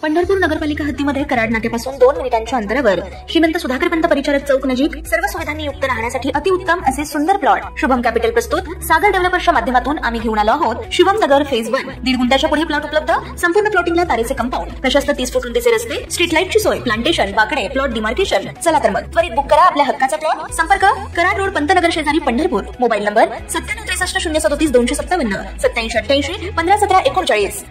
पंढरपूर नगरपालिका हद्दीमध्ये कराड नाक्यापासून 2 मिनिटांच्या अंतरावर श्रीमंत सुधाकर पंत परिचारक चौक नजीक सर्व सुविधांनी युक्त राहण्यासाठी अतिउत्तम असे सुंदर प्लॉट शुभम कॅपिटल प्रस्तुत सागर डेव्हलपर्सच्या माध्यमातून आम्ही घेऊन आलो आहोत। शिवम नगर फेज 1 1.5 गुंठ्याच्या पुढे प्लॉट उपलब्ध। संपूर्ण प्लॉटिंगला तारेचे कंपाऊंड, प्रशस्त 30 फूट रुंदीचे रस्ते, स्ट्रीट लाईटची सोय, प्लांटेशन, बाकडे, प्लॉट डिमार्केशन। चला तर मग त्वरित बुक करा आपल्या हक्काचा प्लॉट। संपर्क कराड रोड पंतनगर शेजारी पंढरपूर। मोबाईल नंबर 9763 037 15 39 84 91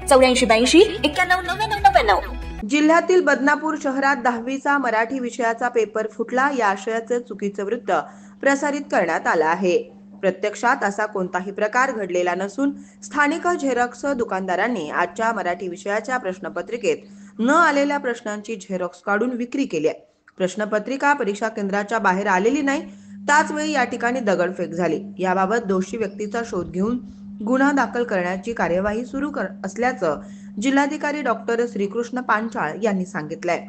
99 जिल्ह्यातील बदनापूर शहरात 10वीचा मराठी विषयाचा पेपर फुटला या आशयाचे चुकीचे वृत्त प्रसारित करण्यात आले आहे। प्रत्यक्षात असा कोणताही प्रकार घडलेला नसून स्थानिक झेरॉक्स दुकानदारांनी आजच्या मराठी विषयाच्या प्रश्नपत्रिकेत न आलेल्या प्रश्नांची झेरॉक्स काढून विक्री केली आहे। प्रश्नपत्रिका परीक्षा केंद्राच्या बाहेर आलेली नाही, त्याच वेळी या ठिकाणी दगडफेक झाली। याबाबत दोषी व्यक्तीचा शोध घेऊन गुन्हा दाखल करण्याची कार्यवाही सुरू असल्याचं जिल्हाधिकारी डॉक्टर श्रीकृष्ण पांचाळ यांनी सांगितलंय।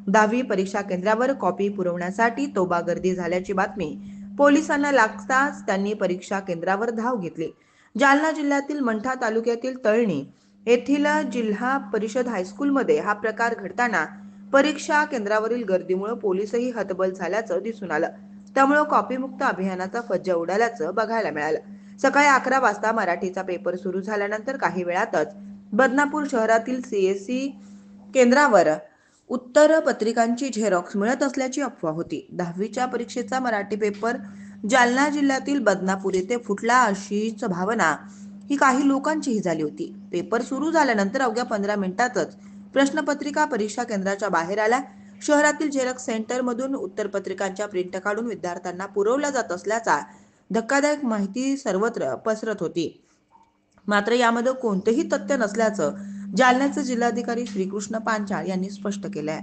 10वी परीक्षा केंद्रावर कॉपी पुरवण्यासाठी तोबा गर्दी झाल्याची बातमी पोलिसांना लागताच त्यांनी परीक्षा केंद्रावर धाव घेतली। जालना जिल्ह्यातील मंठा तालुक्यातील तळणी येथील जिल्हा परिषद हायस्कूलमध्ये हा प्रकार घडताना परीक्षा केंद्रावरील गर्दीमुळे पोलीसही हतबल झाल्याचं दिसून आलं। त्यामुळे कॉपीमुक्त अभियानाचा फज्जा उडाल्याचं बघायला मिळालं। सकाळी 11 वाजता मराठीचा पेपर सुरू झाल्यानंतर काही वेळातच बदनापूर शहरातील सीएससी केंद्रावर उत्तर पत्रिकांची झेरॉक्स मिळत असल्याची अफवा होती। 10वीच्या परीक्षेचा मराठी पेपर जालना जिल्ह्यातील बदनापूर येथे फुटला अशीच भावना ही काही लोकांचीही झाली होती। पेपर सुरू झाल्यानंतर अवघ्या 15 मिनिटातच प्रश्नपत्रिका परीक्षा केंद्राच्या बाहेर आल्या। शहरातील झेरॉक्स सेंटर मधून उत्तरपत्रिकांच्या प्रिंट काढून विद्यार्थ्यांना पुरवल्या जात असल्याचा धक्कादायक माहिती सर्वत्र पसरत होती। मात्र यामध्ये कोणतेही तथ्य नसल्याचं जालन्याचे जिल्हाधिकारी श्रीकृष्ण पांचाळ यांनी स्पष्ट केलंय।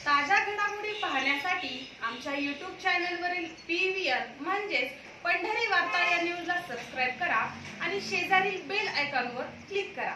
ताज्या घडामोडी पाहण्यासाठी आमच्या YouTube चॅनलवरील PVR म्हणजेच पंढरी वार्ता या न्यूजला सबस्क्राइब करा आणि शेजारील बेल आयकॉनवर क्लिक करा।